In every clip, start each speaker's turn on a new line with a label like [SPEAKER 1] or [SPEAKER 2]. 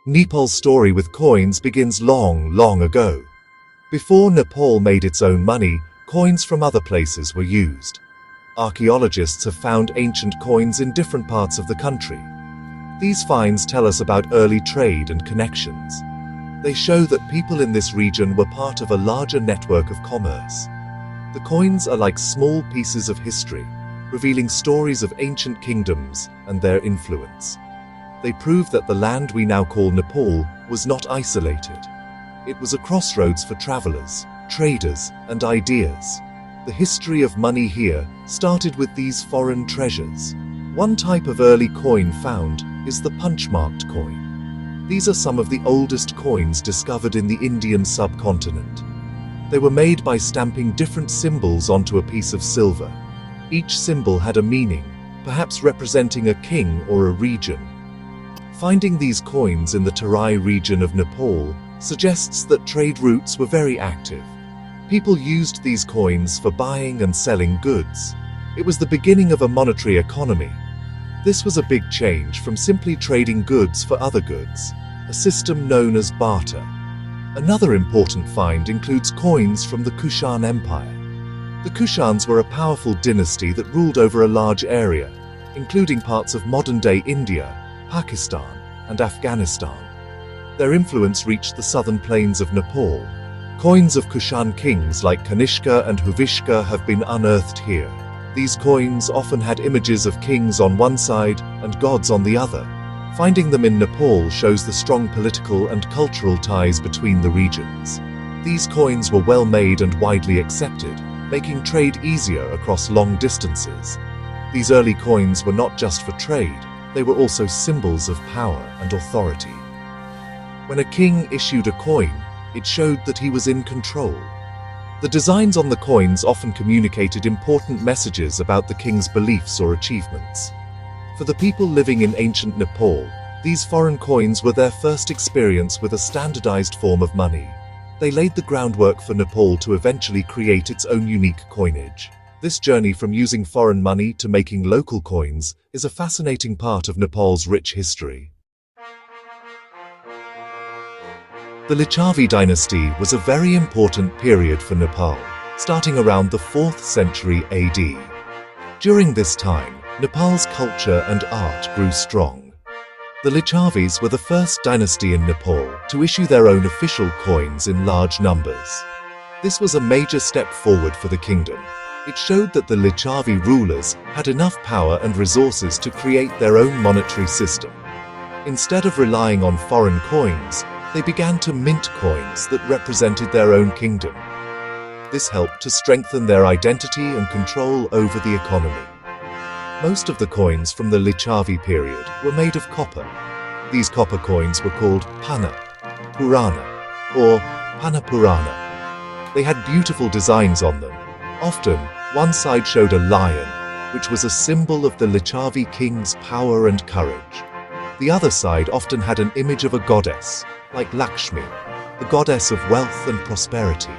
[SPEAKER 1] Nepal's story with coins begins long, long ago. Before Nepal made its own money, coins from other places were used. Archaeologists have found ancient coins in different parts of the country. These finds tell us about early trade and connections. They show that people in this region were part of a larger network of commerce. The coins are like small pieces of history, revealing stories of ancient kingdoms and their influence. They prove that the land we now call Nepal was not isolated. It was a crossroads for travelers, traders, and ideas. The history of money here started with these foreign treasures. One type of early coin found is the punch-marked coin. These are some of the oldest coins discovered in the Indian subcontinent. They were made by stamping different symbols onto a piece of silver. Each symbol had a meaning, perhaps representing a king or a region. Finding these coins in the Terai region of Nepal suggests that trade routes were very active. People used these coins for buying and selling goods. It was the beginning of a monetary economy. This was a big change from simply trading goods for other goods, a system known as barter. Another important find includes coins from the Kushan Empire. The Kushans were a powerful dynasty that ruled over a large area, including parts of modern-day India, Pakistan, and Afghanistan. Their influence reached the southern plains of Nepal. Coins of Kushan kings like Kanishka and Huvishka have been unearthed here. These coins often had images of kings on one side and gods on the other. Finding them in Nepal shows the strong political and cultural ties between the regions. These coins were well made and widely accepted, making trade easier across long distances. These early coins were not just for trade, they were also symbols of power and authority. When a king issued a coin, it showed that he was in control. The designs on the coins often communicated important messages about the king's beliefs or achievements. For the people living in ancient Nepal, these foreign coins were their first experience with a standardized form of money. They laid the groundwork for Nepal to eventually create its own unique coinage. This journey from using foreign money to making local coins is a fascinating part of Nepal's rich history. The Licchavi dynasty was a very important period for Nepal, starting around the 4th century AD. During this time, Nepal's culture and art grew strong. The Licchavis were the first dynasty in Nepal to issue their own official coins in large numbers. This was a major step forward for the kingdom. It showed that the Licchavi rulers had enough power and resources to create their own monetary system. Instead of relying on foreign coins, they began to mint coins that represented their own kingdom. This helped to strengthen their identity and control over the economy. Most of the coins from the Licchavi period were made of copper. These copper coins were called Panna Purana or Panna Purana. They had beautiful designs on them. Often, one side showed a lion, which was a symbol of the Licchavi king's power and courage. The other side often had an image of a goddess, like Lakshmi, the goddess of wealth and prosperity.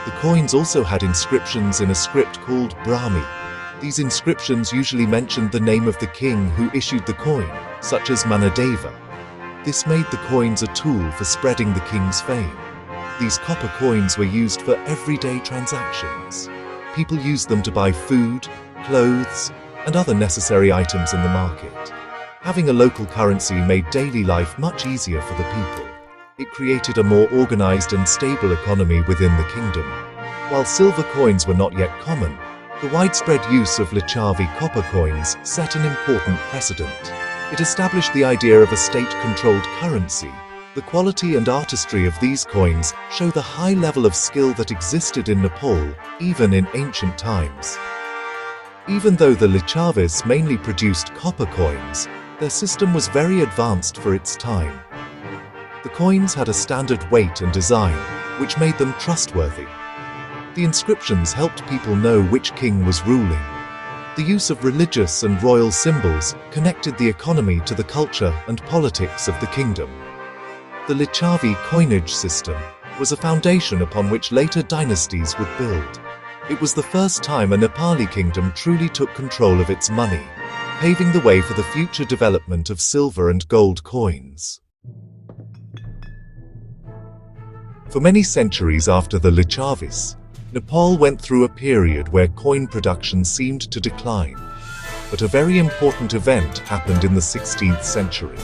[SPEAKER 1] The coins also had inscriptions in a script called Brahmi. These inscriptions usually mentioned the name of the king who issued the coin, such as Manadeva. This made the coins a tool for spreading the king's fame. These copper coins were used for everyday transactions. People used them to buy food, clothes, and other necessary items in the market. Having a local currency made daily life much easier for the people. It created a more organized and stable economy within the kingdom. While silver coins were not yet common, the widespread use of Licchavi copper coins set an important precedent. It established the idea of a state-controlled currency. The quality and artistry of these coins show the high level of skill that existed in Nepal, even in ancient times. Even though the Licchavis mainly produced copper coins, their system was very advanced for its time. The coins had a standard weight and design, which made them trustworthy. The inscriptions helped people know which king was ruling. The use of religious and royal symbols connected the economy to the culture and politics of the kingdom. The Licchavi coinage system was a foundation upon which later dynasties would build. It was the first time a Nepali kingdom truly took control of its money, paving the way for the future development of silver and gold coins. For many centuries after the Lichavis, Nepal went through a period where coin production seemed to decline. But a very important event happened in the 16th century.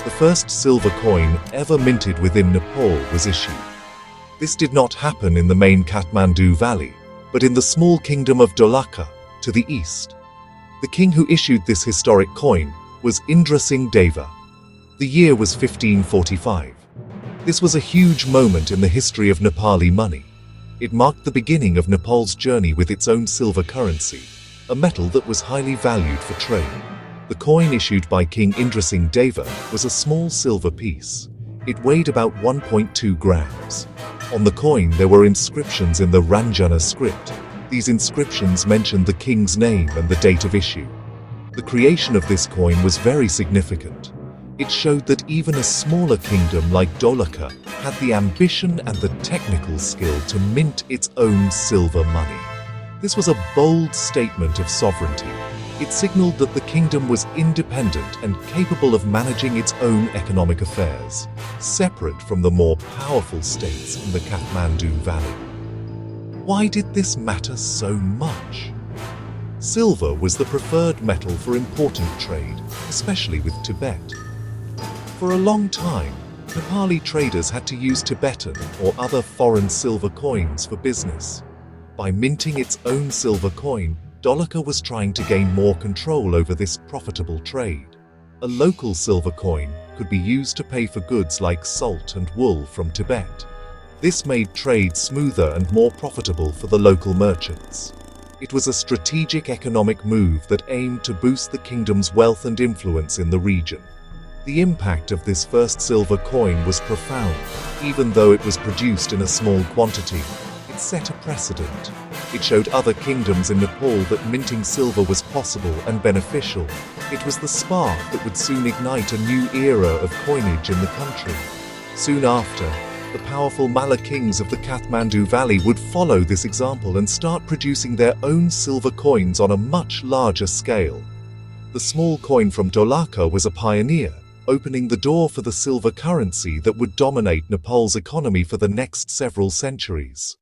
[SPEAKER 1] The first silver coin ever minted within Nepal was issued. This did not happen in the main Kathmandu Valley, but in the small kingdom of Dolakha, to the east. The king who issued this historic coin was Indra Singh Deva. The year was 1545. This was a huge moment in the history of Nepali money. It marked the beginning of Nepal's journey with its own silver currency, a metal that was highly valued for trade. The coin issued by King Indra Singh Deva was a small silver piece. It weighed about 1.2 grams. On the coin there were inscriptions in the Ranjana script. These inscriptions mentioned the king's name and the date of issue. The creation of this coin was very significant. It showed that even a smaller kingdom like Dolakha had the ambition and the technical skill to mint its own silver money. This was a bold statement of sovereignty. It signaled that the kingdom was independent and capable of managing its own economic affairs, separate from the more powerful states in the Kathmandu Valley. Why did this matter so much? Silver was the preferred metal for important trade, especially with Tibet. For a long time, Nepali traders had to use Tibetan or other foreign silver coins for business. By minting its own silver coin, Dolakha was trying to gain more control over this profitable trade. A local silver coin could be used to pay for goods like salt and wool from Tibet. This made trade smoother and more profitable for the local merchants. It was a strategic economic move that aimed to boost the kingdom's wealth and influence in the region. The impact of this first silver coin was profound, even though it was produced in a small quantity. It set a precedent. It showed other kingdoms in Nepal that minting silver was possible and beneficial. It was the spark that would soon ignite a new era of coinage in the country. Soon after, the powerful Malla kings of the Kathmandu Valley would follow this example and start producing their own silver coins on a much larger scale. The small coin from Dolakha was a pioneer, opening the door for the silver currency that would dominate Nepal's economy for the next several centuries.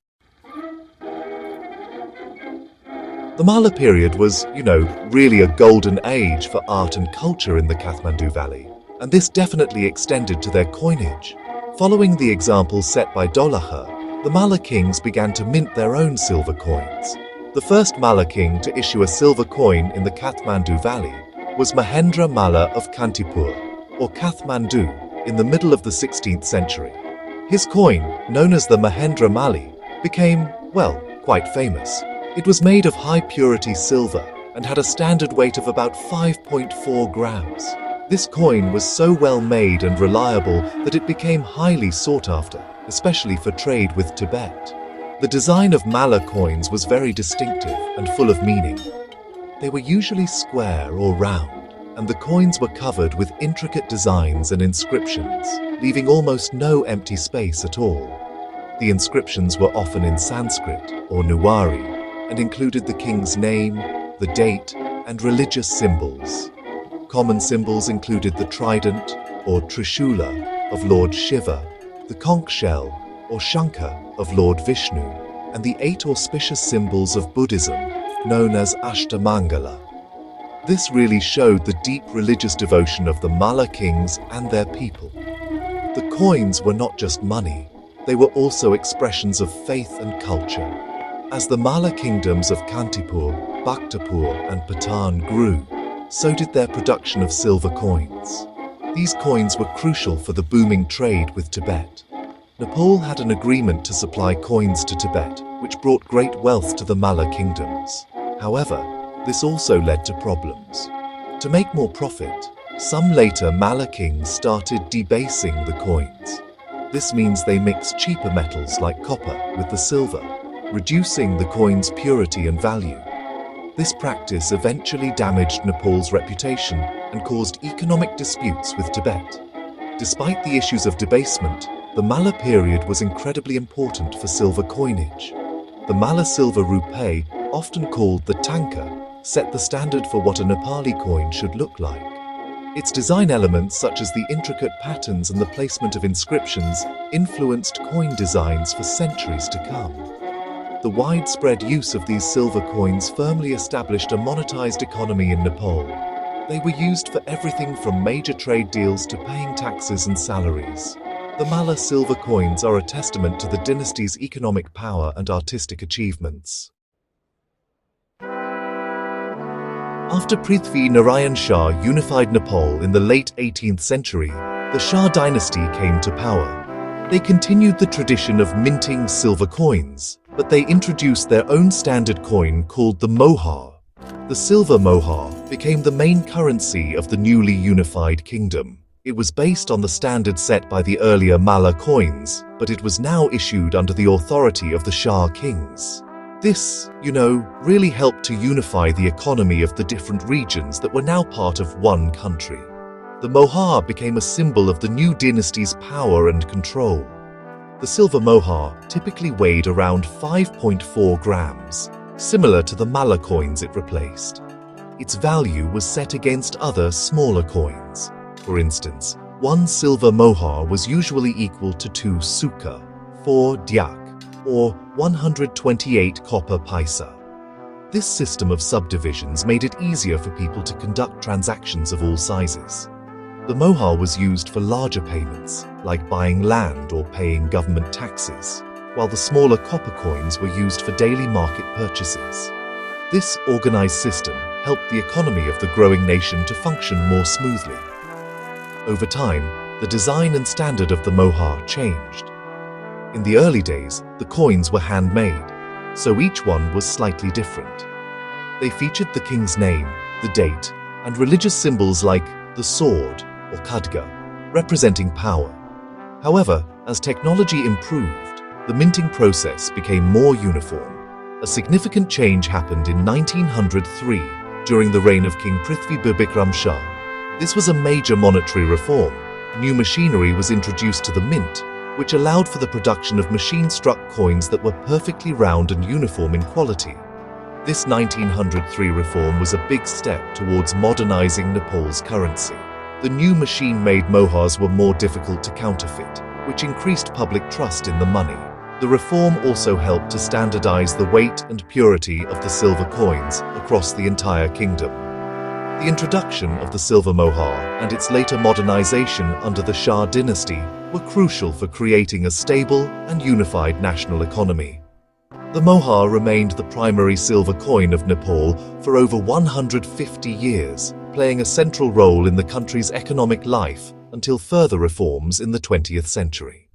[SPEAKER 1] The Malla period was, really a golden age for art and culture in the Kathmandu Valley, and this definitely extended to their coinage. Following the example set by Dolakha, the Malla kings began to mint their own silver coins. The first Malla king to issue a silver coin in the Kathmandu Valley was Mahendra Malla of Kantipur, or Kathmandu, in the middle of the 16th century. His coin, known as the Mahendra Mali, became, quite famous. It was made of high-purity silver and had a standard weight of about 5.4 grams. This coin was so well made and reliable that it became highly sought after, especially for trade with Tibet. The design of Malla coins was very distinctive and full of meaning. They were usually square or round, and the coins were covered with intricate designs and inscriptions, leaving almost no empty space at all. The inscriptions were often in Sanskrit or Newari, and included the king's name, the date, and religious symbols. Common symbols included the trident, or Trishula, of Lord Shiva, the conch shell, or Shankha, of Lord Vishnu, and the 8 auspicious symbols of Buddhism, known as Ashtamangala. This really showed the deep religious devotion of the Malla kings and their people. The coins were not just money, they were also expressions of faith and culture. As the Malla kingdoms of Kantipur, Bhaktapur, and Patan grew, so did their production of silver coins. These coins were crucial for the booming trade with Tibet. Nepal had an agreement to supply coins to Tibet, which brought great wealth to the Malla kingdoms. However, this also led to problems. To make more profit, some later Malla kings started debasing the coins. This means they mixed cheaper metals like copper with the silver, reducing the coin's purity and value. This practice eventually damaged Nepal's reputation and caused economic disputes with Tibet. Despite the issues of debasement, the Malla period was incredibly important for silver coinage. The Malla silver rupee, often called the tanka, set the standard for what a Nepali coin should look like. Its design elements, such as the intricate patterns and the placement of inscriptions, influenced coin designs for centuries to come. The widespread use of these silver coins firmly established a monetized economy in Nepal. They were used for everything from major trade deals to paying taxes and salaries. The Malla silver coins are a testament to the dynasty's economic power and artistic achievements. After Prithvi Narayan Shah unified Nepal in the late 18th century, the Shah dynasty came to power. They continued the tradition of minting silver coins, but they introduced their own standard coin called the mohar. The silver mohar became the main currency of the newly unified kingdom. It was based on the standard set by the earlier Malla coins, but it was now issued under the authority of the Shah kings. This, really helped to unify the economy of the different regions that were now part of one country. The mohar became a symbol of the new dynasty's power and control. The silver mohar typically weighed around 5.4 grams, similar to the Malla coins it replaced. Its value was set against other smaller coins. For instance, one silver mohar was usually equal to 2 suka, 4 dyak, or 128 copper paisa. This system of subdivisions made it easier for people to conduct transactions of all sizes. The mohar was used for larger payments, like buying land or paying government taxes, while the smaller copper coins were used for daily market purchases. This organized system helped the economy of the growing nation to function more smoothly. Over time, the design and standard of the mohar changed. In the early days, the coins were handmade, so each one was slightly different. They featured the king's name, the date, and religious symbols like the sword or khadga, representing power. However, as technology improved, the minting process became more uniform. A significant change happened in 1903 during the reign of King Prithvi Bikram Shah. This was a major monetary reform. New machinery was introduced to the mint, which allowed for the production of machine-struck coins that were perfectly round and uniform in quality. This 1903 reform was a big step towards modernizing Nepal's currency. The new machine-made mohars were more difficult to counterfeit, which increased public trust in the money. The reform also helped to standardize the weight and purity of the silver coins across the entire kingdom. The introduction of the silver mohar and its later modernization under the Shah dynasty were crucial for creating a stable and unified national economy. The mohar remained the primary silver coin of Nepal for over 150 years, playing a central role in the country's economic life until further reforms in the 20th century.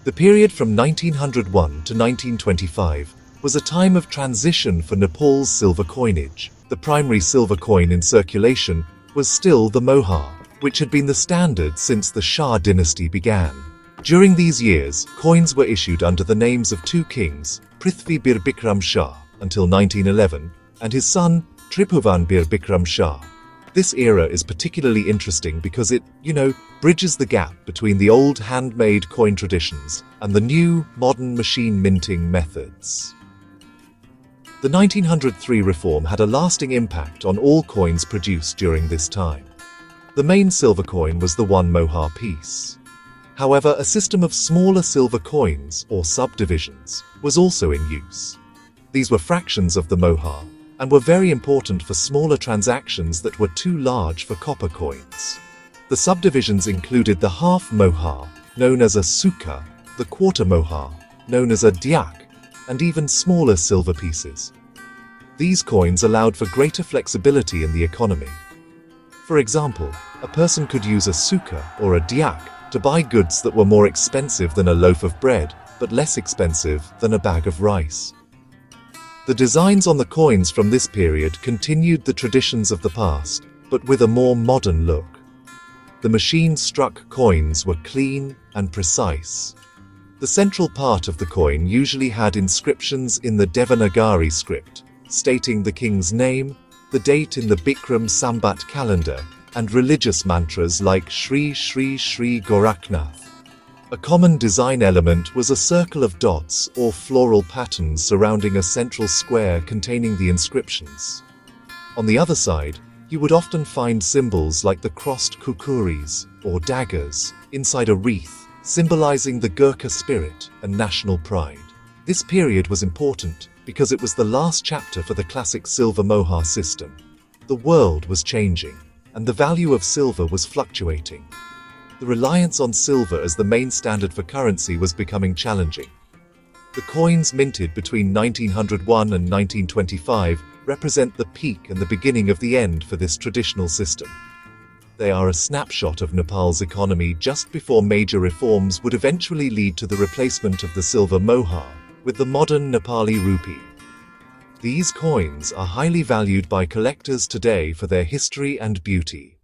[SPEAKER 1] The period from 1901 to 1925 was a time of transition for Nepal's silver coinage. The primary silver coin in circulation was still the mohar, which had been the standard since the Shah dynasty began. During these years, coins were issued under the names of 2 kings, Prithvi Bikram Shah until 1911, and his son Tribhuvan Bikram Shah. This era is particularly interesting because it, bridges the gap between the old handmade coin traditions and the new, modern machine minting methods. The 1903 reform had a lasting impact on all coins produced during this time. The main silver coin was the 1 mohar piece. However, a system of smaller silver coins, or subdivisions, was also in use. These were fractions of the mohar, and were very important for smaller transactions that were too large for copper coins. The subdivisions included the half mohar, known as a suka, the quarter mohar, known as a dyak, and even smaller silver pieces. These coins allowed for greater flexibility in the economy. For example, a person could use a suka or a dyak to buy goods that were more expensive than a loaf of bread, but less expensive than a bag of rice. The designs on the coins from this period continued the traditions of the past, but with a more modern look. The machine-struck coins were clean and precise. The central part of the coin usually had inscriptions in the Devanagari script, stating the king's name, the date in the Bikram Sambat calendar, and religious mantras like Shri Shri Shri Gorakhnath. A common design element was a circle of dots or floral patterns surrounding a central square containing the inscriptions. On the other side, you would often find symbols like the crossed kukuris, or daggers, inside a wreath, symbolizing the Gurkha spirit and national pride. This period was important because it was the last chapter for the classic silver mohar system. The world was changing, and the value of silver was fluctuating. The reliance on silver as the main standard for currency was becoming challenging. The coins minted between 1901 and 1925 represent the peak and the beginning of the end for this traditional system. They are a snapshot of Nepal's economy just before major reforms would eventually lead to the replacement of the silver mohar with the modern Nepali rupee. These coins are highly valued by collectors today for their history and beauty.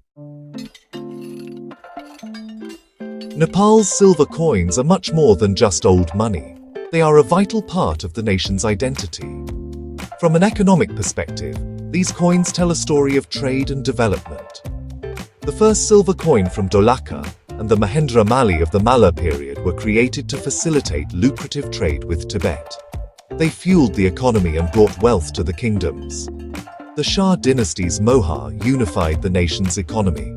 [SPEAKER 1] Nepal's silver coins are much more than just old money. They are a vital part of the nation's identity. From an economic perspective, these coins tell a story of trade and development. The first silver coin from Dolakha and the Mahendra Mali of the Malla period were created to facilitate lucrative trade with Tibet. They fueled the economy and brought wealth to the kingdoms. The Shah dynasty's mohar unified the nation's economy.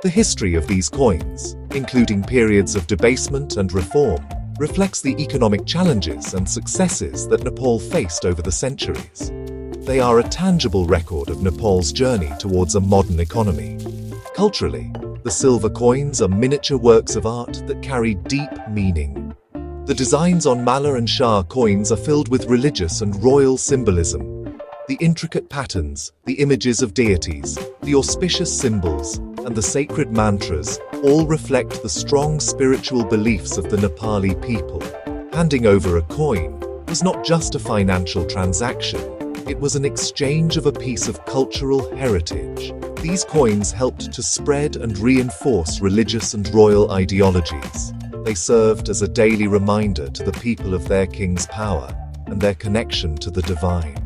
[SPEAKER 1] The history of these coins, including periods of debasement and reform, reflects the economic challenges and successes that Nepal faced over the centuries. They are a tangible record of Nepal's journey towards a modern economy. Culturally, the silver coins are miniature works of art that carry deep meaning. The designs on Malla and Shah coins are filled with religious and royal symbolism. The intricate patterns, the images of deities, the auspicious symbols, and the sacred mantras all reflect the strong spiritual beliefs of the Nepali people. Handing over a coin was not just a financial transaction, it was an exchange of a piece of cultural heritage. These coins helped to spread and reinforce religious and royal ideologies. They served as a daily reminder to the people of their king's power and their connection to the divine.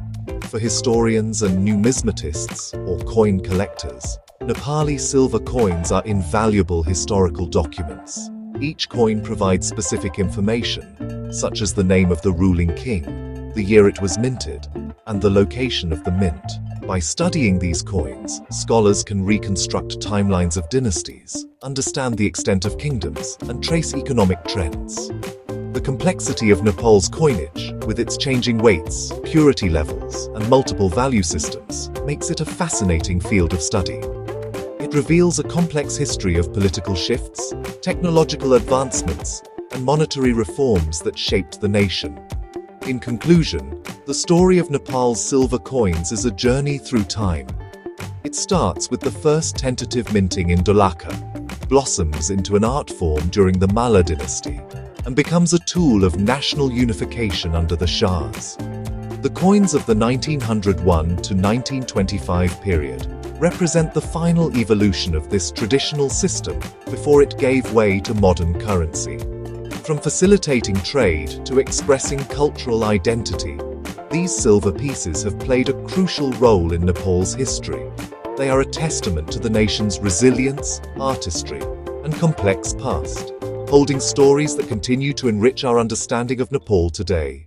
[SPEAKER 1] For historians and numismatists, or coin collectors, Nepali silver coins are invaluable historical documents. Each coin provides specific information, such as the name of the ruling king, the year it was minted, and the location of the mint. By studying these coins, scholars can reconstruct timelines of dynasties, understand the extent of kingdoms, and trace economic trends. The complexity of Nepal's coinage, with its changing weights, purity levels, and multiple value systems, makes it a fascinating field of study. It reveals a complex history of political shifts, technological advancements, and monetary reforms that shaped the nation. In conclusion, the story of Nepal's silver coins is a journey through time. It starts with the first tentative minting in Dolakha, blossoms into an art form during the Malla dynasty, and becomes a tool of national unification under the Shahs. The coins of the 1901 to 1925 period represent the final evolution of this traditional system before it gave way to modern currency. From facilitating trade to expressing cultural identity, these silver pieces have played a crucial role in Nepal's history. They are a testament to the nation's resilience, artistry, and complex past, holding stories that continue to enrich our understanding of Nepal today.